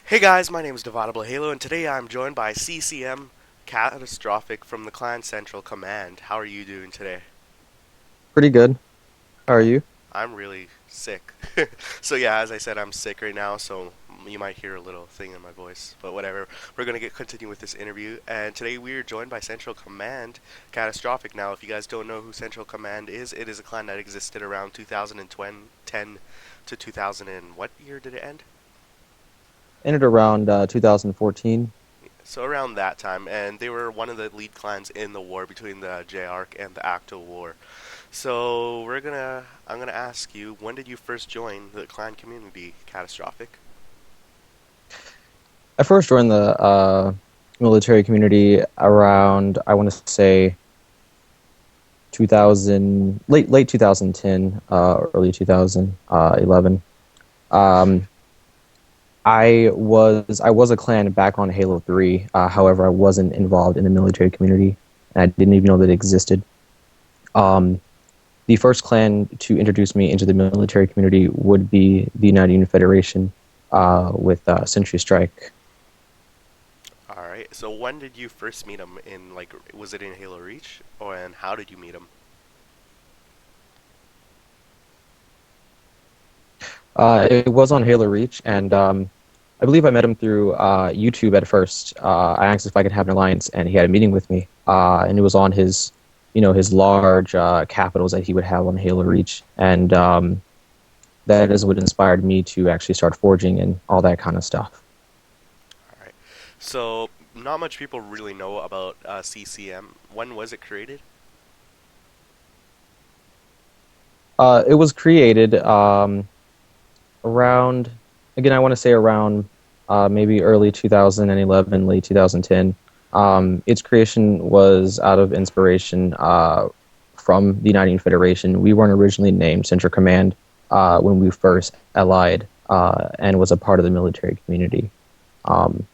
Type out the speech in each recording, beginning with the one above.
Hey guys, my name is DividableHalo, and today I'm joined by CCM Catastrophic from the Clan Central Command. How are you doing today? Pretty good. How are you? I'm really sick. So yeah, as I said, I'm sick right now, so you might hear a little thing in my voice, but whatever. We're gonna get continue with this interview, and today we are joined by Central Command Catastrophic. Now, if you guys don't know who Central Command is, it is a clan that existed around 2010 to 2000 and what year did it end? Ended around 2014. So around that time, and they were one of the lead clans in the war between the Jark and the Actto war. So I'm gonna ask you, when did you first join the clan community? Catastrophic. I first joined the military community around, I want to say 2000, late 2010, early 2011. Um, I was a clan back on Halo 3. However, I wasn't involved in the military community, and I didn't even know that it existed. Um, the first clan to introduce me into the military community would be the United Union Federation with Century Strike. All right. So when did you first meet him? In like, was it in Halo Reach, or and how did you meet him? It was on Halo Reach, and I believe I met him through YouTube at first. I asked if I could have an alliance, and he had a meeting with me, and it was on his large capitals that he would have on Halo Reach, and that is what inspired me to actually start forging and all that kind of stuff. All right. So not much people really know about CCM. When was it created? It was created around, again, I want to say around maybe early 2011, late 2010. Its creation was out of inspiration from the United Federation. We weren't originally named Central Command when we first allied and was a part of the military community. Um,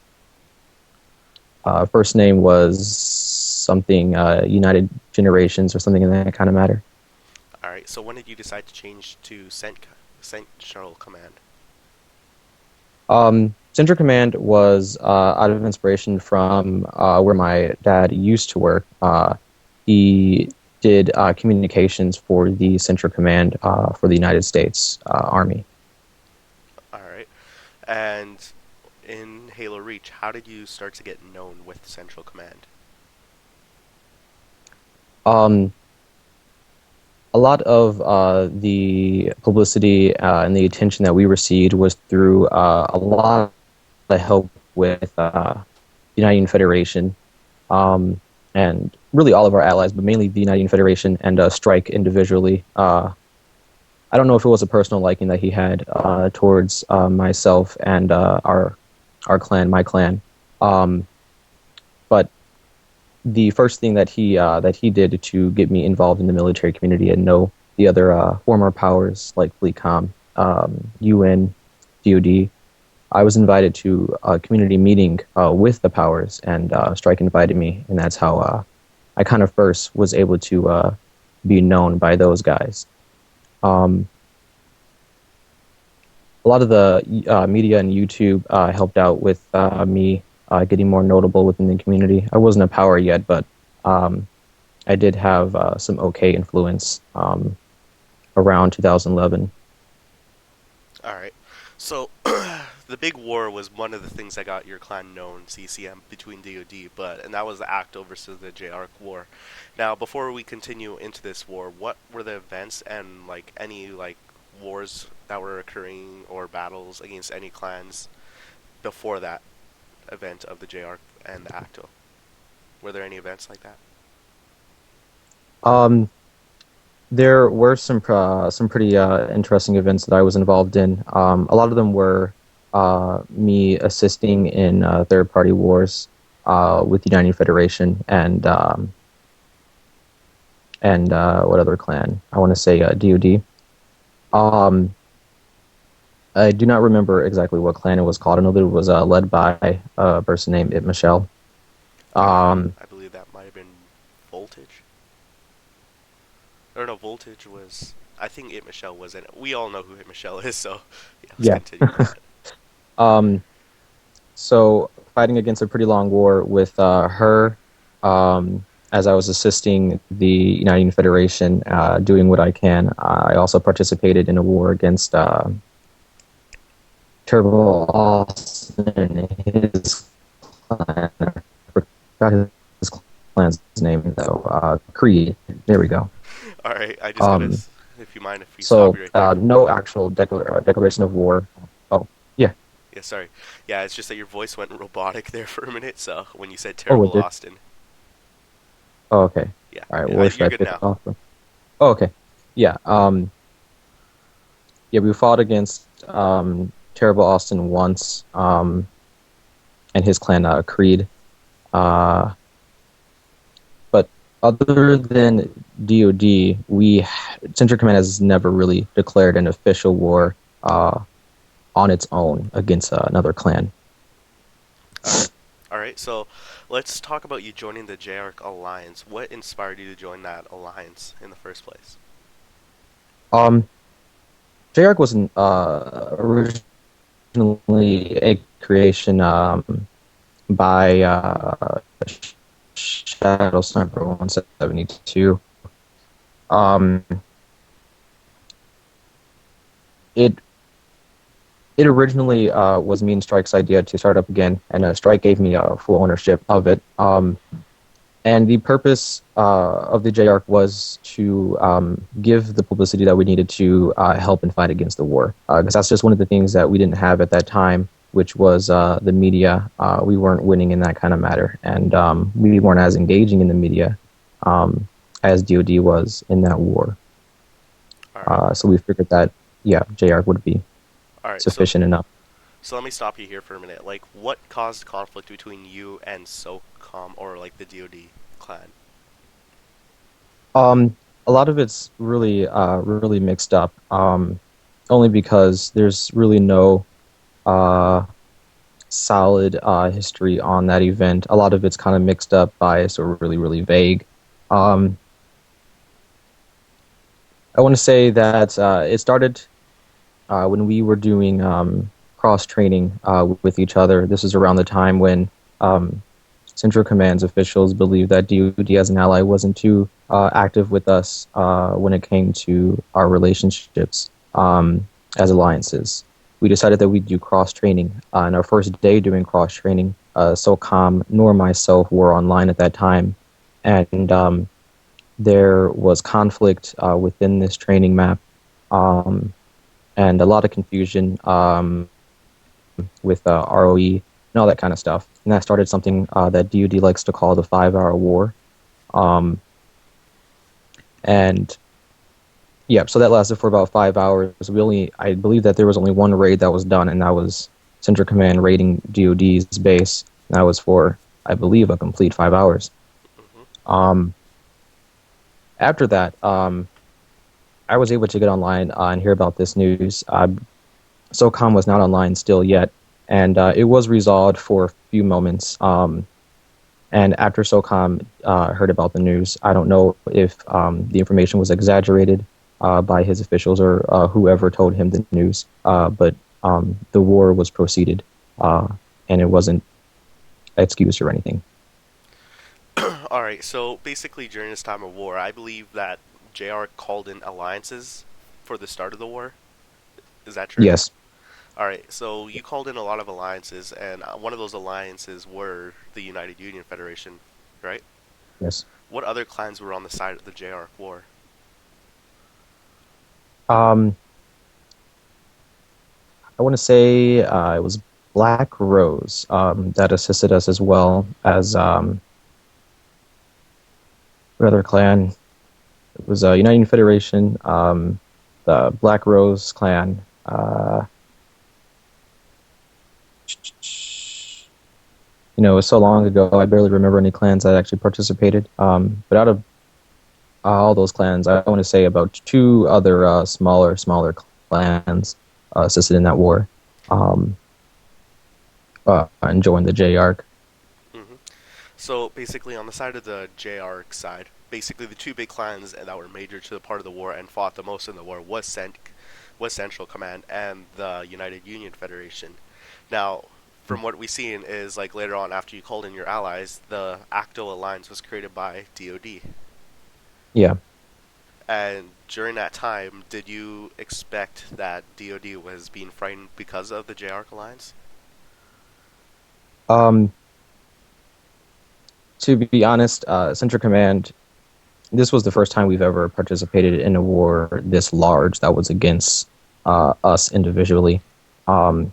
First name was something United Generations or something in that kind of matter. All right. So when did you decide to change to Central Command? Central Command was out of inspiration from where my dad used to work. He did communications for the Central Command for the United States Army. All right. And in Halo Reach, how did you start to get known with Central Command? Um, a lot of the publicity and the attention that we received was through a lot of help with the United Federation and really all of our allies, but mainly the United Federation and Strike individually. I don't know if it was a personal liking that he had towards myself and our clan, my clan. Um, but the first thing that he did to get me involved in the military community and know the other former powers like FleetCom, UN, DoD, I was invited to a community meeting with the powers, and Strike invited me, and that's how I kind of first was able to be known by those guys. Um, a lot of the media and YouTube helped out with me getting more notable within the community. I wasn't a power yet, but um, I did have some okay influence around 2011. All right. So the big war was one of the things that got your clan known, CCM, between DoD, and that was the Acto versus the Jark war. Now, before we continue into this war, what were the events and like any like wars that were occurring or battles against any clans before that event of the Jark and the Acto? Were there any events like that? Um, there were some pretty interesting events that I was involved in. A lot of them were me assisting in third party wars with the United Federation and what other clan? I want to say DoD. Um, I do not remember exactly what clan it was called. I know that it was led by a person named It Michelle. Um, I believe that might have been Voltage. Or no, Voltage was. I think It Michelle was in it. We all know who It Michelle is, so yeah, let's yeah. continue with that. Um, So fighting against a pretty long war with her, as I was assisting the United Federation, doing what I can. I also participated in a war against Turbo Austin and his clan. I forgot his clan's name though. Creed. There we go. All right, I just gotta, Um, if you mind if we stop so you right there. no actual declaration of war. Oh yeah. Yeah, sorry. Yeah, it's just that your voice went robotic there for a minute. So when you said Oh, it terrible did. Austin, Oh, okay. yeah, All right. Where should you're I good pick now. off from? Oh, okay. Yeah. Yeah, we fought against Terrible Austin once, and his clan Creed. Uh, but other than DoD, Central Command has never really declared an official war on its own against another clan. All right, all right. So let's talk about you joining the Jark Alliance. What inspired you to join that alliance in the first place? Um, Jark wasn't originally a creation by Shadow Sniper 172. Um, it it originally was me and Strike's idea to start up again, and Strike gave me full ownership of it. And the purpose of the JARC was to give the publicity that we needed to help and fight against the war, because that's just one of the things that we didn't have at that time, which was the media. We weren't winning in that kind of matter, and we weren't as engaging in the media um, as DoD was in that war. All right, So we figured that, yeah, JARC would be all right. So sufficient enough. so let me stop you here for a minute. Like, what caused conflict between you and SOCOM or like the DoD clan? A lot of it's really mixed up. Only because there's really no uh, solid history on that event. A lot of it's kind of mixed up, biased, or really vague. Um, I want to say that it started when we were doing cross training with each other. This is around the time when um, Central Command's officials believed that DoD as an ally wasn't too active with us when it came to our relationships as alliances. We decided that we'd do cross training. On our first day doing cross training, SOCOM nor myself were online at that time, and there was conflict within this training map um, and a lot of confusion with ROE and all that kind of stuff. And that started something that DoD likes to call the 5 hour war. Um, and yeah, so that lasted for about 5 hours. I believe that there was only one raid that was done, and that was Central Command raiding DoD's base. And that was for, I believe, a complete 5 hours. Hmm. Um, After that, I was able to get online and hear about this news. SOCOM was not online still yet, and it was resolved for a few moments. And after SOCOM heard about the news, I don't know if the information was exaggerated by his officials or whoever told him the news, but the war was proceeded, uh, and it wasn't excused or anything. All right. So basically, during this time of war, I believe that JR called in alliances for the start of the war. Is that true? Yes, All right. So you called in a lot of alliances, and one of those alliances were the United Union Federation, right? yes. What other clans were on the side of the JR war? Um, I want to say it was Black Rose that assisted us as well as what other clan? It was United Federation, the Black Rose clan. It was so long ago, I barely remember any clans that actually participated. But out of all those clans, I want to say about two other smaller clans assisted in that war um, and joined the J Arc. Hmm. So basically, on the side of the JR side, basically the two big clans that were major to the part of the war and fought the most in the war was Central Command and the United Union Federation. Now, from what we've seen is like later on after you called in your allies, the Acto alliance was created by DoD. Yeah. And during that time, did you expect that DoD was being frightened because of the JARC alliance? Um, to be honest, Central Command, this was the first time we've ever participated in a war this large that was against us individually. Um,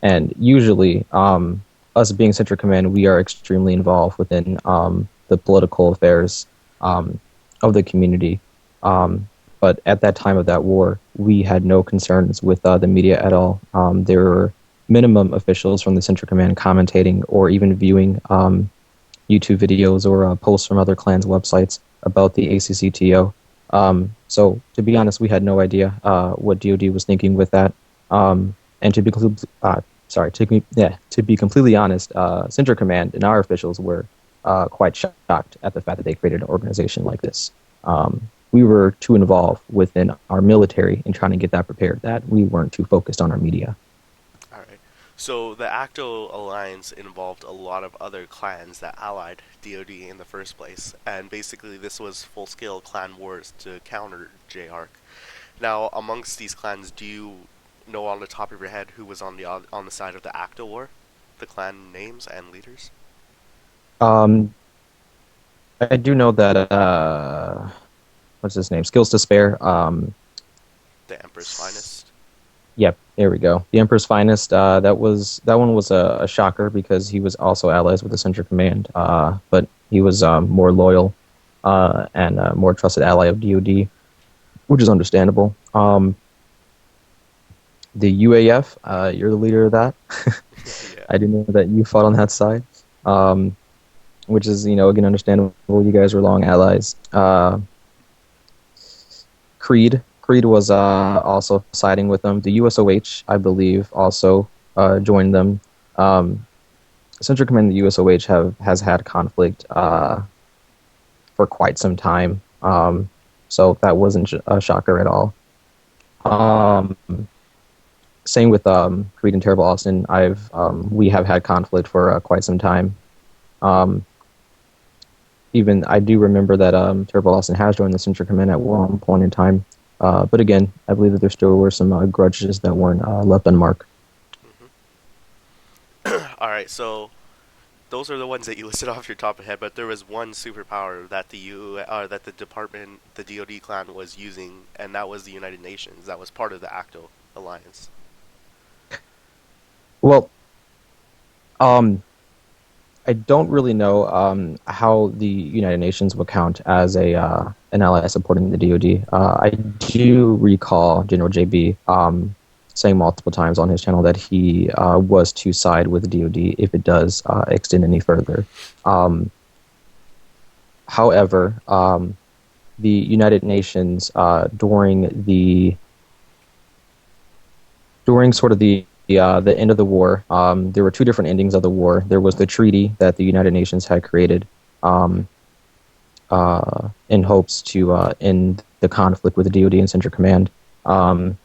and usually, us being Central Command, we are extremely involved within the political affairs um, of the community. Um, but at that time of that war, we had no concerns with the media at all. There were minimum officials from the Central Command commentating or even viewing YouTube videos or posts from other clans' websites about the ACCTO. So, to be honest, we had no idea what DoD was thinking with that. And to be completely honest, Central Command and our officials were quite shocked at the fact that they created an organization like this. We were too involved within our military in trying to get that prepared that we weren't too focused on our media. All right. So the Acto alliance involved a lot of other clans that allied DoD in the first place, and basically this was full-scale clan wars to counter JARC. Now, amongst these clans, do you know on the top of your head who was on the side of the Acto war? The clan names and leaders? Um, I do know that what's his name? Skills to Spare. The Emperor's finest. Yep, there we go. The Emperor's Finest. That one was a shocker because he was also allies with the Central Command, but he was more loyal and more trusted ally of DoD, which is understandable. The UAF, you're the leader of that. Yeah. I do know that you fought on that side, um, which is again understandable. You guys were long allies. Creed was also siding with them. The USOH, I believe, also joined them. Central Command and the USOH has had conflict for quite some time, so that wasn't a shocker at all. Um, Same with Creed and Terrible Austin. We have had conflict for quite some time. Um, Even I do remember that Terrible Austin has joined the Central Command at one point in time. But again, I believe that there still were some grudges that weren't left unmarked. All right. So those are the ones that you listed off your top of your head, but there was one superpower that that the department, the DoD clan was using, and that was the United Nations. That was part of the Acto alliance. Well, um, I don't really know how the United Nations would count as a an ally supporting the DoD. I do recall General JB saying multiple times on his channel that he was to side with the DoD if it does extend any further. Um, However, the United Nations during sort of the end of the war, there were two different endings of the war. There was the treaty that the United Nations had created um, in hopes to end the conflict with the DoD and Central Command, and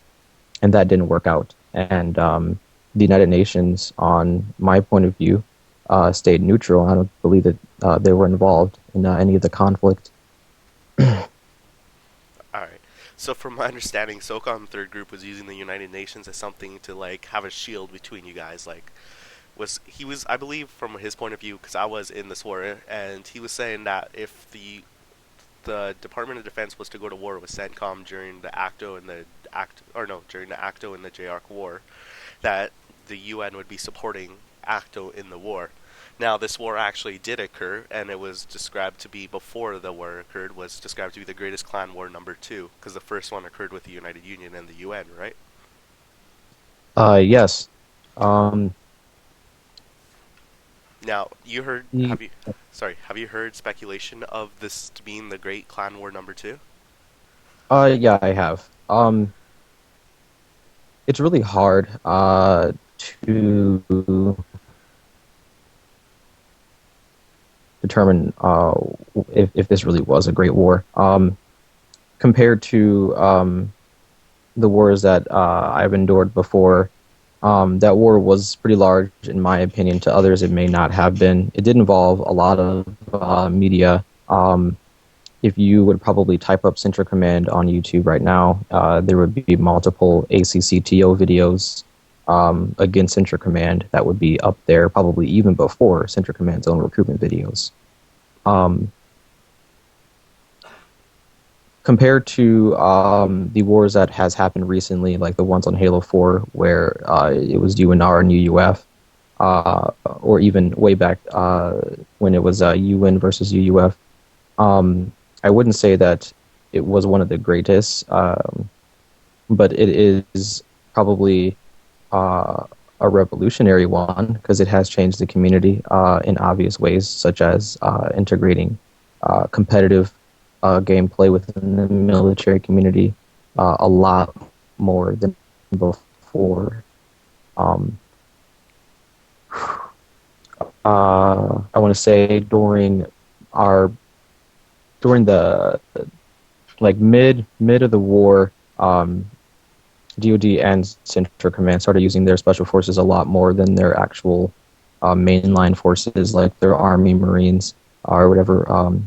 that didn't work out. And the United Nations, on my point of view, stayed neutral. I don't believe that they were involved in any of the conflict. All right. So from my understanding, SOCOM Third Group was using the United Nations as something to like have a shield between you guys. Like, was I believe from his point of view because I was in this war, and he was saying that if the Department of Defense was to go to war with CENTCOM during the Acto and the during the Acto and the JARC war, that the UN would be supporting Acto in the war. Now, this war actually did occur, and it was described to be before the war occurred. Was described to be the greatest clan war number two, because the first one occurred with the United Union and the UN, right? Yes. Um, Now, you heard? the, Have you heard speculation of this being the Great Clan War number two? yeah, I have. It's really hard to determine if this really was a great war compared to the wars that I've endured before. That war was pretty large, in my opinion. To others, it may not have been. It did involve a lot of media. If you would probably type up Center Command on YouTube right now, there would be multiple ACCTO videos against Center Command that would be up there, probably even before Center Command's own recruitment videos. Um, Compared to the wars that has happened recently, like the ones on Halo 4, where it was UNR and UUF, or even way back when it was UN versus UUF. I wouldn't say that it was one of the greatest, but it is probably uh, a revolutionary one because it has changed the community in obvious ways, such as integrating competitive gameplay within the military community a lot more than before. Um, I want to say our during the like mid of the war, DoD and Central Command started using their special forces a lot more than their actual mainline forces, like their Army, Marines, or whatever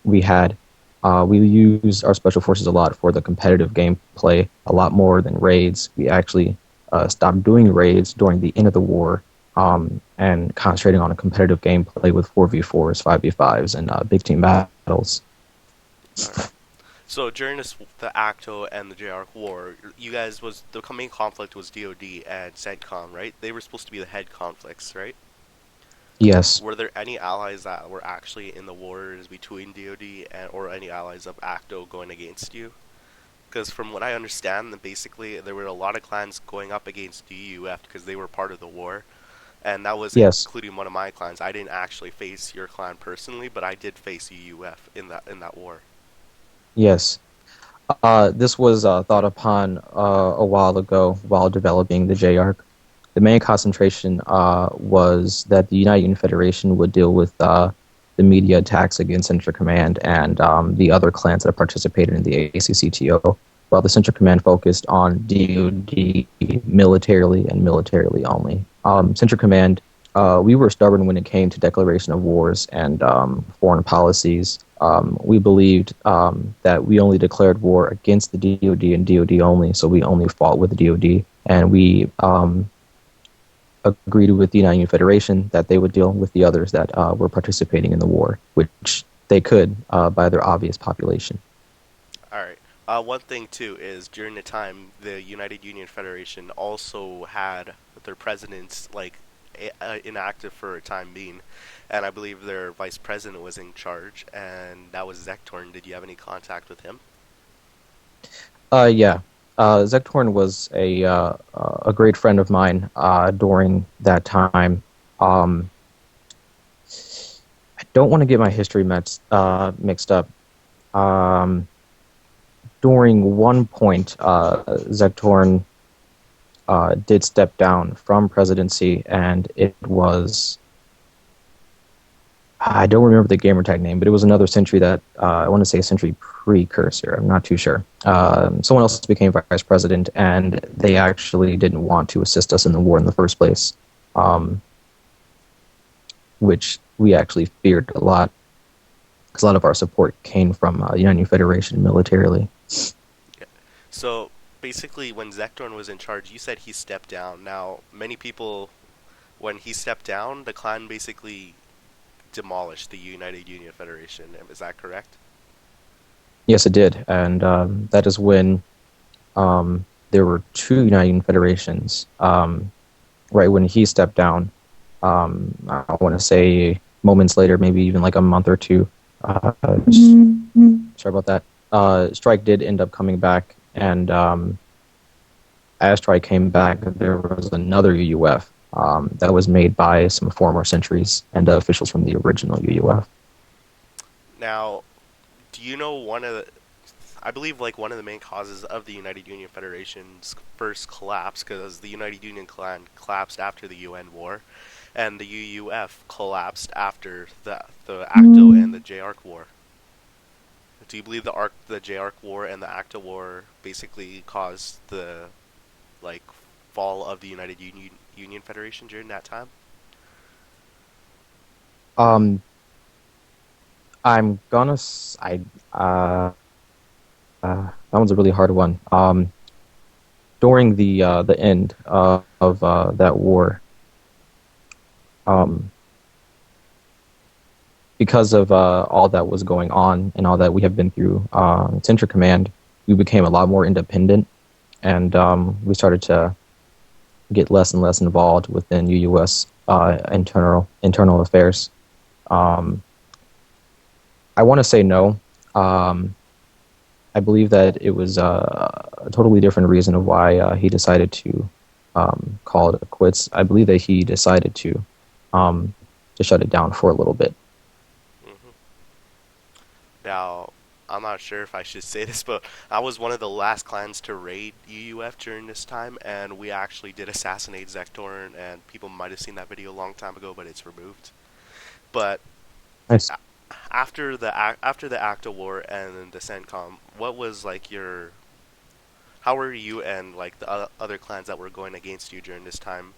we had. We used our special forces a lot for the competitive gameplay, a lot more than raids. We actually stopped doing raids during the end of the war and concentrating on a competitive gameplay with 4v4s, 5v5s, and big team battles. All right. So during the Acto and the Jark war, you guys was the main conflict was DoD and CENTCOM, right? They were supposed to be the head conflicts, right? Yes, Were there any allies that were actually in the wars between DoD and or any allies of Acto going against you? Because from what I understand, then basically there were a lot of clans going up against DUF because they were part of the war, and that was yes, including one of my clans. I didn't actually face your clan personally, but I did face UUF in that war. yes. This was thought upon a while ago while developing the JARC. The main concentration was that the United Union Federation would deal with the media attacks against Central Command and the other clans that participated in the ACCTO, while the Central Command focused on DoD militarily and militarily only. Central Command, we were stubborn when it came to declaration of wars and foreign policies. We believed that we only declared war against the DoD and DoD only, so we only fought with the DoD, and we agreed with the United Union Federation that they would deal with the others that were participating in the war, which they could by their obvious population. All right. One thing too is during the time the United Union Federation also had their presidents inactive for a time being, and I believe their vice president was in charge, and that was Zektorn. Did you have any contact with him? Yeah, Zektorn was a great friend of mine during that time. Um, I don't want to get my history mixed up. Um, During one point, Zektorn did step down from presidency, and it was I don't remember the gamer tag name, but it was another century that I want to say a century precursor. I'm not too sure. Someone else became vice president, and they actually didn't want to assist us in the war in the first place, um, which we actually feared a lot because a lot of our support came from the United Federation militarily. Yeah. So basically, when Zektorn was in charge, you said he stepped down. Now, many people, when he stepped down, the clan basically demolished the United Union Federation. Is that correct? Yes, it did, and that is when there were two United Federations. Right when he stepped down, I want to say moments later, maybe even like a month or two. Sorry about that. Strike did end up coming back, and as Strike came back, there was another UUF that was made by some former sentries and officials from the original UUF. Now, do you know one of the, I believe like one of the main causes of the United Union Federation's first collapse, because the United Union clan collapsed after the UN war, and the UUF collapsed after the Acto and the JARC war. Do you believe the JARC war and the Acto war basically caused the like fall of the Union Federation during that time? Um, I'm gonna uh, that one's a really hard one. During the end of that war, um, because of all that was going on and all that we have been through, Central Command, we became a lot more independent, and we started to get less and less involved within UUS internal affairs. Um, I want to say no. Um, I believe that it was a totally different reason of why he decided to call it quits. I believe that he decided um, to shut it down for a little bit. Hmm. Now, I'm not sure if I should say this, but I was one of the last clans to raid UUF during this time, and we actually did assassinate Zektorn, and people might have seen that video a long time ago, but it's removed. But Nice. after the Acto War and the CENTCOM, what was like your how were you and like the other clans that were going against you during this time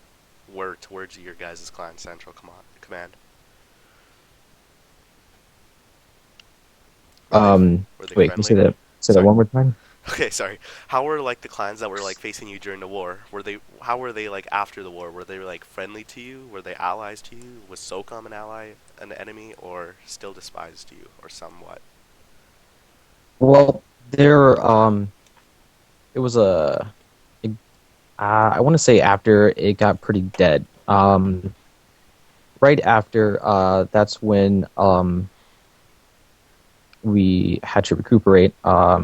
were towards your guys' clan central command? Were they were they Wait, can you friendly? say that Sorry. one more time? Okay, sorry. How were like the clans that were like facing you during the war? Were they how were they like after the war? Were they like friendly to you? Were they allies to you? Was SOCOM an ally, an enemy, or still despised you, or somewhat? Well, there it was I want to say after it got pretty dead. Right after that's when we had to recuperate. I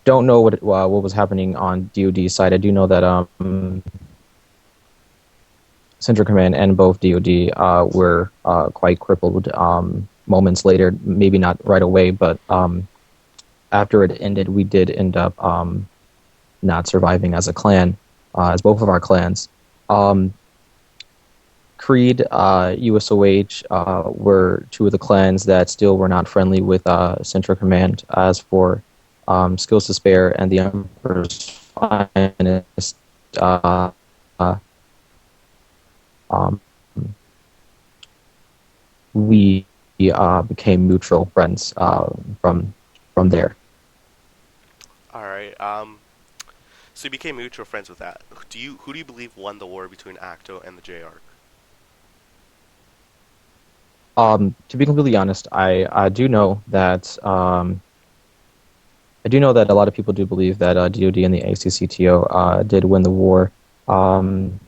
don't know what was happening on DoD side. I do know that Central Command and both DoD were quite crippled moments later. Maybe not right away, but after it ended, we did end up not surviving as a clan, as both of our clans. Um, Creed, USOH were two of the clans that still were not friendly with Central Command. As for Skills to Spare and the Emperor's Finest, uh, uh, um, we became mutual friends from there. All right. So you became mutual friends with that. Who do you believe won the war between Acto and the Jark? To be completely honest, I do know that a lot of people do believe that DoD and the ACCTO did win the war. Um,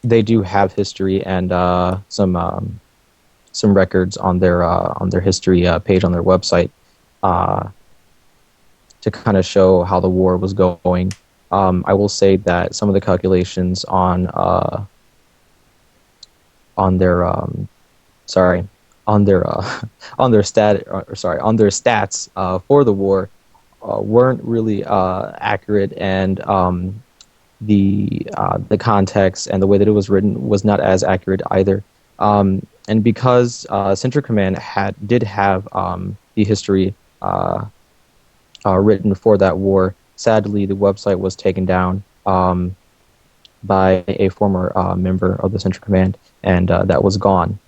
they do have history and some records on their history page on their website uh, to kind of show how the war was going. I will say that some of the calculations on their sorry on their on their on their stats for the war weren't really accurate, and the context and the way that it was written was not as accurate either. And because Central Command did have the history written for that war, sadly the website was taken down by a former member of the Central Command, and that was gone.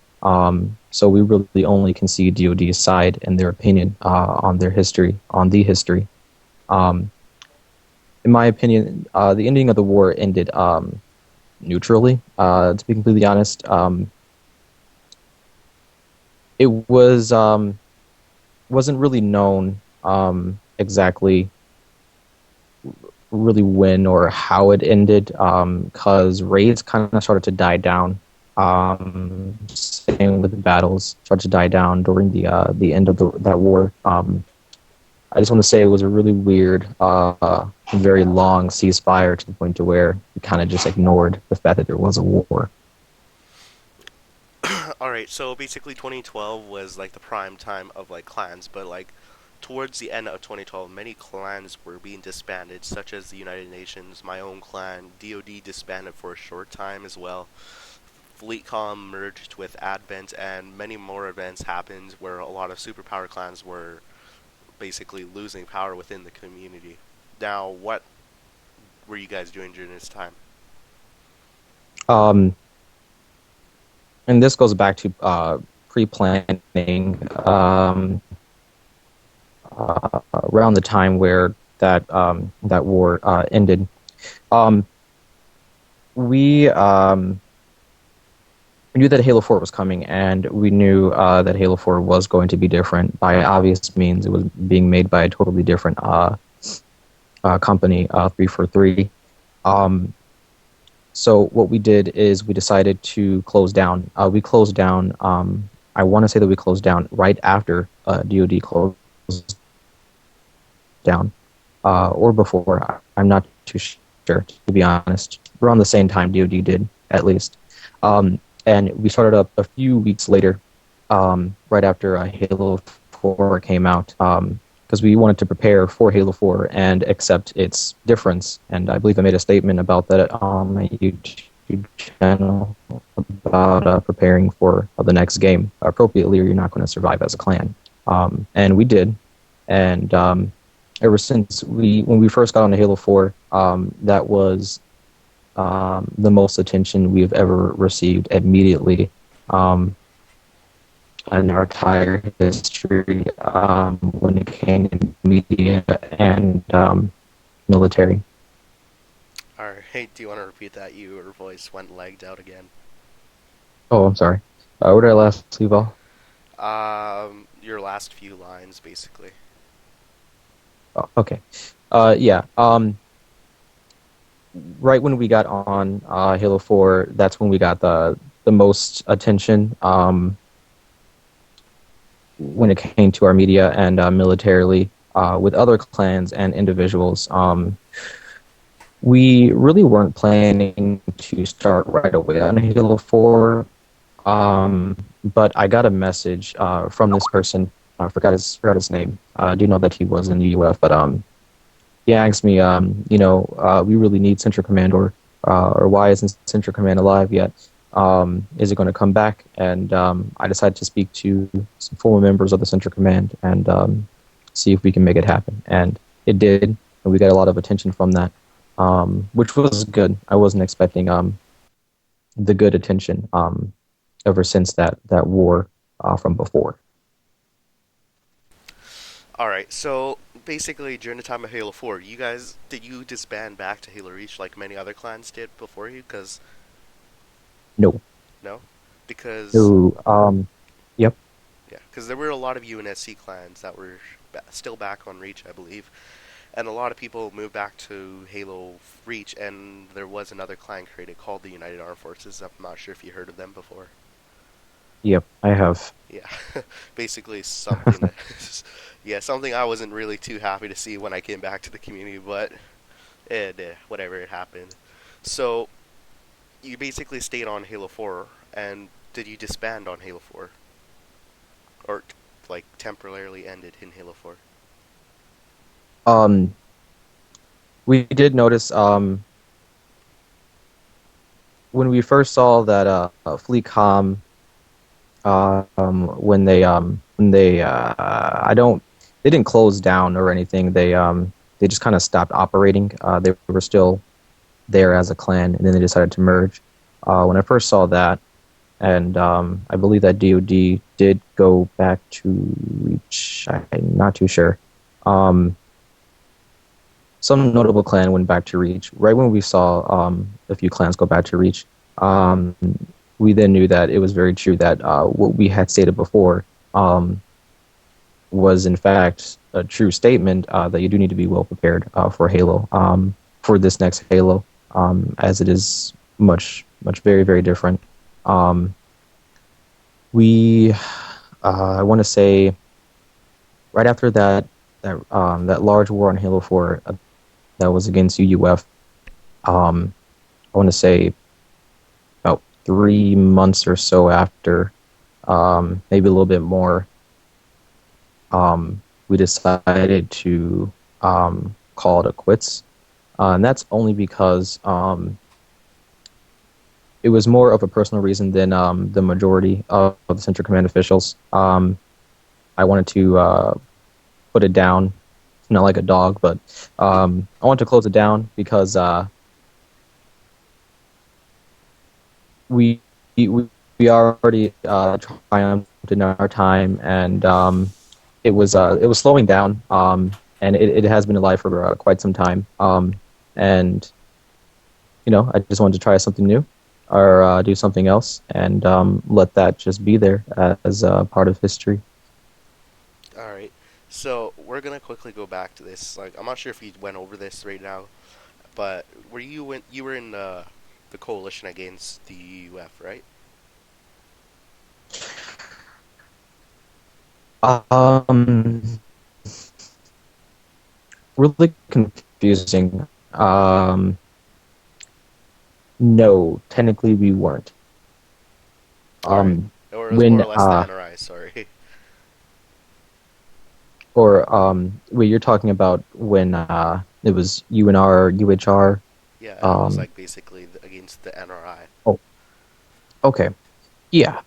So we really only can see DoD's side and their opinion on their history, on the history. Um, in my opinion, the ending of the war ended neutrally. To be completely honest, it wasn't really known exactly really when or how it ended because raids kind of started to die down. Same with the battles started to die down during the end of that war. I just want to say it was a really weird, very long ceasefire to the point to where we kind of just ignored the fact that there was a war. All right, so basically 2012 was like the prime time of like clans, but like towards the end of 2012, many clans were being disbanded, such as the United Nations, my own clan, DoD disbanded for a short time as well. FleetCom merged with Advent, and many more events happened where a lot of superpower clans were basically losing power within the community. Now, what were you guys doing during this time? Um, and this goes back to pre-planning around the time where that war ended. Um, we knew that Halo 4 was coming, and we knew that Halo 4 was going to be different by obvious means. It was being made by a totally different company, 343. Um, so what we did is we decided to close down. We closed down. I want to say that we closed down right after DoD closed down, or before. I'm not too sure, to be honest. Around the same time DoD did, at least. And we started up a few weeks later, right after Halo 4 came out, because we wanted to prepare for Halo 4 and accept its difference. And I believe I made a statement about that on my YouTube channel about preparing for the next game appropriately, or you're not going to survive as a clan. And we did. And ever since when we first got on the Halo 4, that was the most attention we've ever received immediately in our entire history when it came to media and military. All right, hey, do you want to repeat that? Your voice went lagged out again. Oh, I'm sorry. Where did I last leave off? Your last few lines, basically. Oh, okay. Yeah. Right when we got on Halo 4, that's when we got the most attention. When it came to our media and militarily with other clans and individuals. We really weren't planning to start right away on Halo 4, but I got a message from this person. I forgot his name. I do know that he was in the UF, but he asked me, we really need Central Command, or why isn't Central Command alive yet? Is it going to come back? And I decided to speak to some former members of the Central Command and see if we can make it happen. And it did, and we got a lot of attention from that, which was good. I wasn't expecting the good attention ever since that war from before. All right, so basically during the time of Halo 4, did you disband back to Halo Reach like many other clans did before you? Cause No, no, because no, yep. yeah, because there were a lot of UNSC clans that were still back on Reach, I believe, and a lot of people moved back to Halo Reach, and there was another clan created called the United Armed Forces. I'm not sure if you heard of them before. Yep, I have. Yeah, basically something that, yeah, something I wasn't really too happy to see when I came back to the community, but whatever, it happened. So you basically stayed on Halo 4, and did you disband on Halo 4, or like temporarily ended in Halo 4? Um, we did notice when we first saw that FleetCom when they I don't they didn't close down or anything. They just kind of stopped operating. They were still there as a clan, and then they decided to merge. When I first saw that, and I believe that DoD did go back to Reach. I'm not too sure. Um, some notable clan went back to Reach. Right when we saw a few clans go back to Reach, um, we then knew that it was very true that what we had stated before was in fact a true statement that you do need to be well prepared for Halo, for this next Halo, as it is much very very different. Um, we I want to say right after that large war on Halo 4 that was against UUF. I want to say about 3 months or so after, maybe a little bit more, we decided to call it a quits. And that's only because it was more of a personal reason than the majority of the Central Command officials. I wanted to put it down, not like a dog, but I want to close it down because we we we already triumphed in our time, and it was slowing down, and it has been alive for quite some time, and I just wanted to try something new or do something else, and let that just be there as a part of history. All right. So we're gonna quickly go back to this. Like, I'm not sure if you went over this right now, but you were in the coalition against the UF, right? Um, Really confusing. No, technically we weren't. All right. Um, Or it was more when or less the NRI. Sorry. or wait, you're talking about when it was UNR, UHR. Yeah, and it was Um, like basically against the NRI. oh, okay, yeah.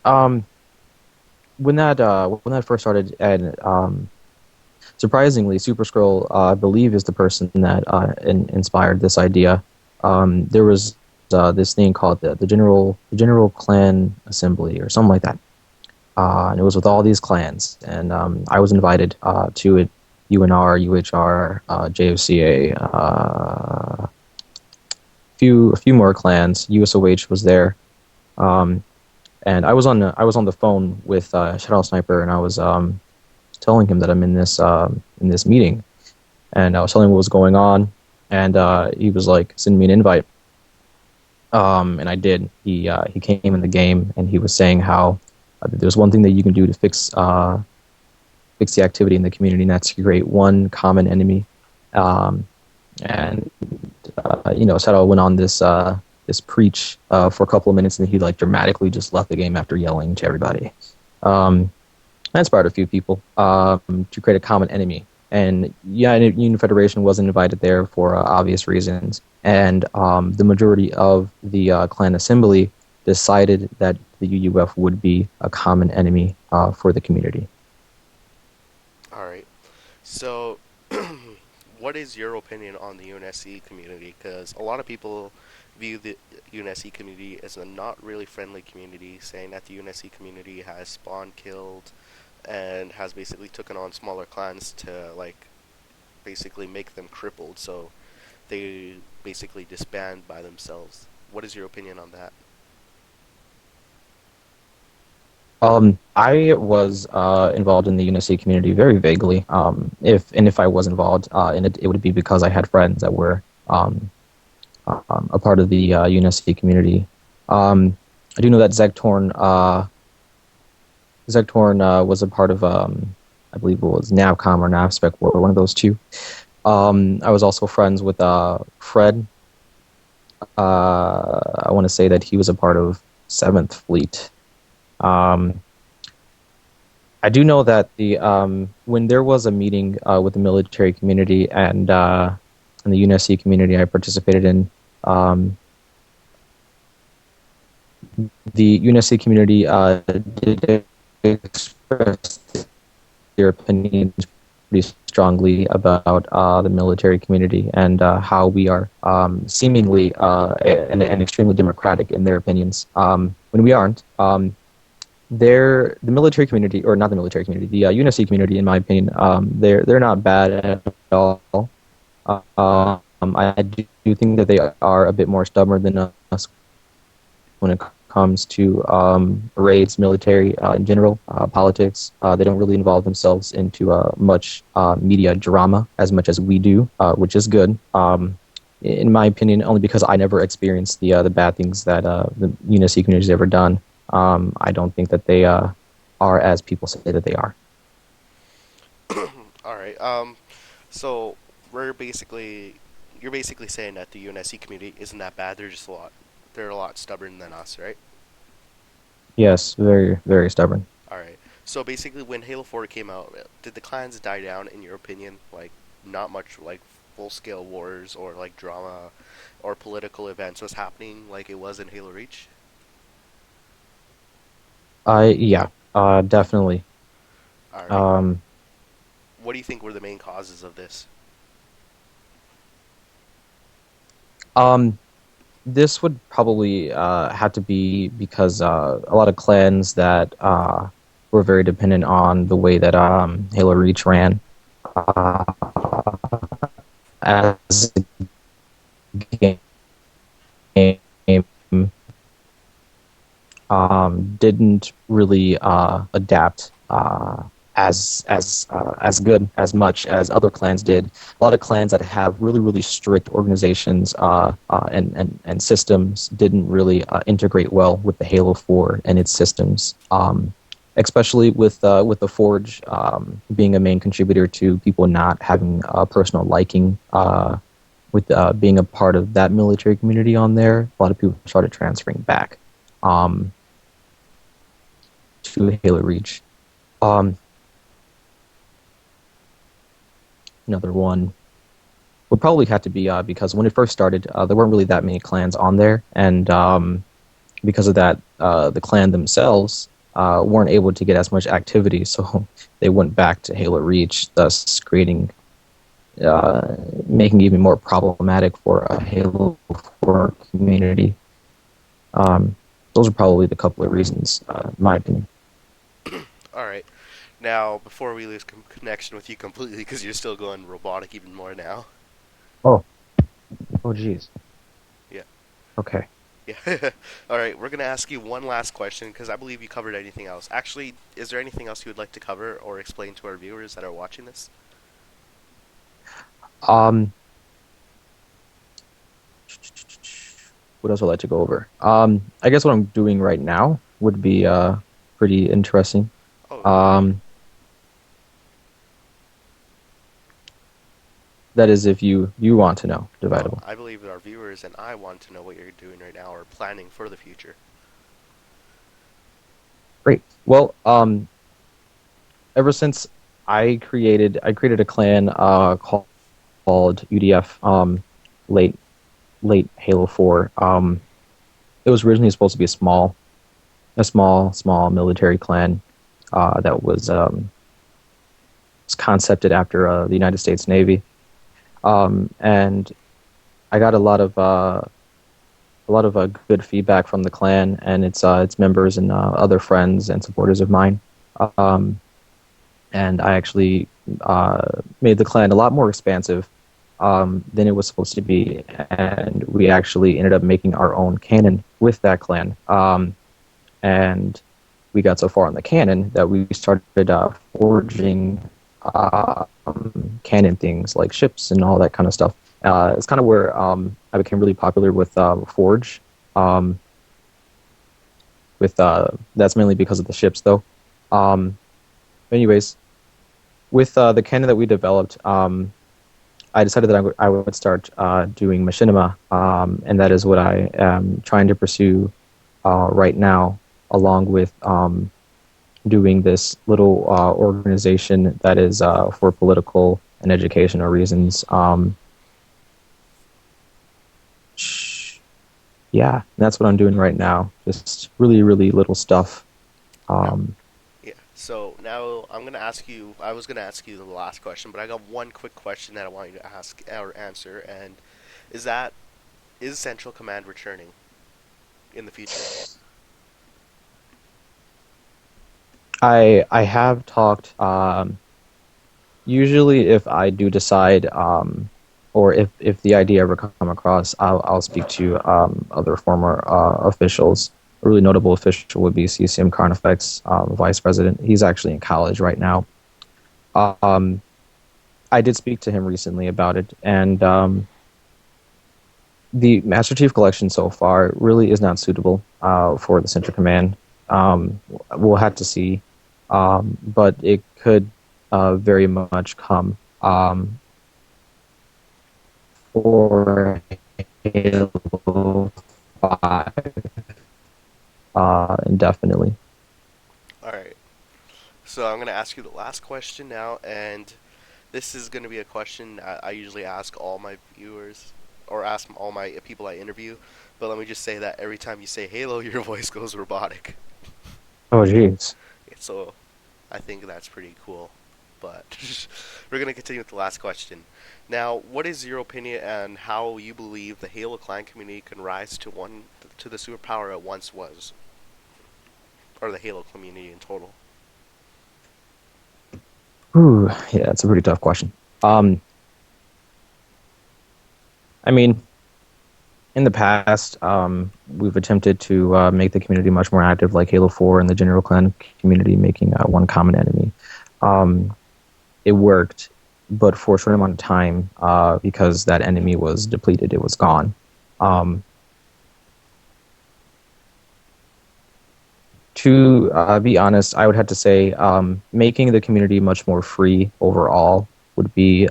When that first started, and surprisingly, Super Scroll, I believe, is the person that inspired this idea. There was this thing called the General Clan Assembly or something like that, and it was with all these clans, and I was invited to it. UNR, UHR, JOCA, a few more clans. USOH was there, um, and I was on the phone with Shadow Sniper, and I was telling him that I'm in this meeting, and I was telling him what was going on, and he was like, "Send me an invite," and I did. He came in the game, and he was saying how there's one thing that you can do to fix the activity in the community, and that's to create one common enemy. Um, and Sato went on this preach for a couple of minutes, and he like dramatically just left the game after yelling to everybody. Um, I inspired a few people to create a common enemy. And yeah, Union Federation wasn't invited there for obvious reasons. And the majority of the clan assembly decided that the UUF would be a common enemy for the community. All right. So, what is your opinion on the UNSC community? Because a lot of people view the UNSC community as a not really friendly community, saying that the UNSC community has spawn killed and has basically taken on smaller clans to like basically make them crippled, so they basically disband by themselves. What is your opinion on that? I was involved in the UNSC community very vaguely. If I was involved in it, it would be because I had friends that were a part of the UNSC community. I do know that Zektorn was a part of, I believe it was Navcom or Navspec, or one of those two. I was also friends with Fred. I want to say that he was a part of Seventh Fleet. Um, I do know that the when there was a meeting with the military community and the UNSC community I participated in, um, the UNSC community did express their opinions pretty strongly about the military community and how we are seemingly and extremely democratic in their opinions when we aren't. The military community, or not the military community, the UNSC community, in my opinion, they're not bad at all. I do think that they are a bit more stubborn than us when it comes to raids, military in general, politics. They don't really involve themselves into much media drama as much as we do, which is good. In my opinion, only because I never experienced the bad things that the UNSC community has ever done. I don't think that they are as people say that they are. All right. So we're basically you're basically saying that the UNSC community isn't that bad. They're a lot stubborn than us, right? Yes, very, very stubborn. All right. So basically, when Halo 4 came out, did the clans die down in your opinion? Like, not much like full scale wars or like drama or political events was happening like it was in Halo Reach. Yeah, definitely. All right. Um, what do you think were the main causes of this? Um, this would probably have to be because a lot of clans that were very dependent on the way that Halo Reach ran uh, as a game didn't really adapt as good as much as other clans did. A lot of clans that have really strict organizations and systems didn't really integrate well with the Halo 4 and its systems. Especially with the Forge being a main contributor to people not having a personal liking with being a part of that military community on there, a lot of people started transferring back. Um, to Halo Reach. Um, Another one would probably have to be because when it first started, there weren't really that many clans on there, and because of that, the clan themselves weren't able to get as much activity, so they went back to Halo Reach, thus creating making it even more problematic for a Halo 4 community. Um, those are probably the couple of reasons, in my opinion. All right. Now, before we lose connection with you completely, because you're still going robotic even more now. Oh, oh, geez. Yeah. Okay. Yeah. All right. We're gonna ask you one last question because I believe you covered anything else. Actually, is there anything else you would like to cover or explain to our viewers that are watching this? Um, what else would I like to go over? I guess what I'm doing right now would be pretty interesting. Oh, Um, that is, if you want to know, no. Dividable. I believe our viewers and I want to know what you're doing right now or planning for the future. Great. Well, ever since I created a clan called UDF late late Halo 4. It was originally supposed to be a small military clan that was concepted after the United States Navy. And I got a lot of good feedback from the clan and its members and other friends and supporters of mine. Um, and I actually uh, made the clan a lot more expansive than it was supposed to be, and we actually ended up making our own canon with that clan. And we got so far in the canon that we started forging canon things like ships and all that kind of stuff. It's kind of where I became really popular with Forge. Um, with That's mainly because of the ships, though. Um, anyways, with the canon that we developed, I decided that I would start doing machinima, and that is what I am trying to pursue right now, along with doing this little organization that is for political and educational reasons. Yeah, that's what I'm doing right now. Just really little stuff. Now, Um, yeah. So now I'm gonna ask you. I was gonna ask you the last question, but I got one quick question that I want you to ask or answer, and is that is Central Command returning in the future? I have talked. Usually, if I do decide, or if the idea ever come across, I'll speak to other former officials. A really notable official would be CCM Carnifex, vice president. He's actually in college right now. Um, I did speak to him recently about it, and the Master Chief Collection so far really is not suitable for the Central Command. We'll have to see, but it could very much come for Halo 5 indefinitely. All right. So I'm gonna ask you the last question now, and this is gonna be a question I usually ask all my viewers or ask all my people I interview. But let me just say that every time you say Halo, your voice goes robotic. Oh, jeez. So I think that's pretty cool. but we're gonna continue with the last question. Now, what is your opinion on how you believe the Halo clan community can rise to the superpower it once was, or the Halo community in total? Whew, yeah, it's a pretty tough question. Um, I mean, in the past, we've attempted to make the community much more active, like Halo 4 and the General Clan community, making one common enemy. Um, it worked, but for a short amount of time, because that enemy was depleted, it was gone. Um, to be honest, I would have to say making the community much more free overall would be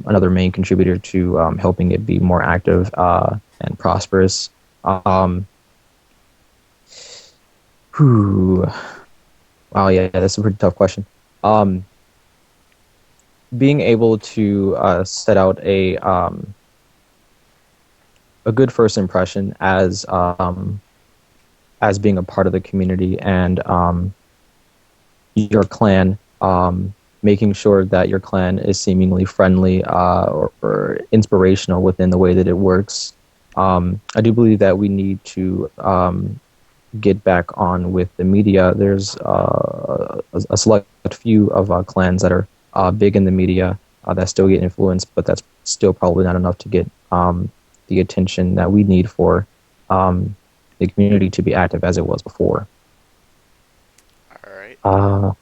another main contributor to helping it be more active and prosperous. Um, whew, wow, yeah, that's a pretty tough question. Um, being able to set out a good first impression as being a part of the community and your clan, making sure that your clan is seemingly friendly or inspirational within the way that it works. I do believe that we need to get back on with the media. There's a select few of clans that are big in the media that still get influence, but that's still probably not enough to get the attention that we need for um, the community to be active as it was before. All right. Uh,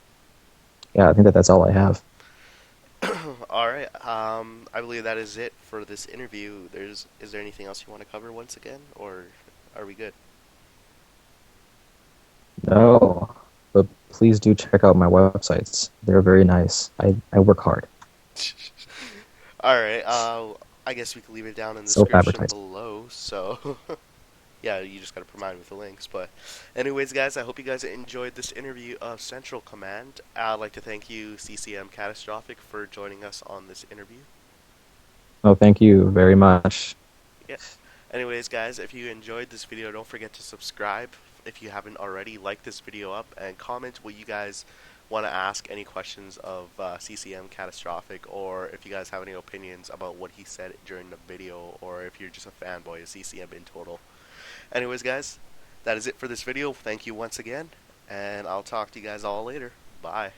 yeah, I think that that's all I have. All right. I believe that is it for this interview. Is there anything else you want to cover once again, or are we good? No, but please do check out my websites. They're very nice. I work hard. All right. I guess we can leave it down in the description Self-advertising. below. So, yeah, you just gotta provide me with the links. But, anyways, guys, I hope you guys enjoyed this interview of Central Command. I'd like to thank you, CCM Catastrophic, for joining us on this interview. No, thank you very much. Yeah. Anyways, guys, if you enjoyed this video, don't forget to subscribe. If you haven't already, like this video up and comment what you guys want to ask, any questions of CCM Catastrophic, or if you guys have any opinions about what he said during the video, or if you're just a fanboy of CCM in total. Anyways, guys, that is it for this video. Thank you once again, and I'll talk to you guys all later. Bye.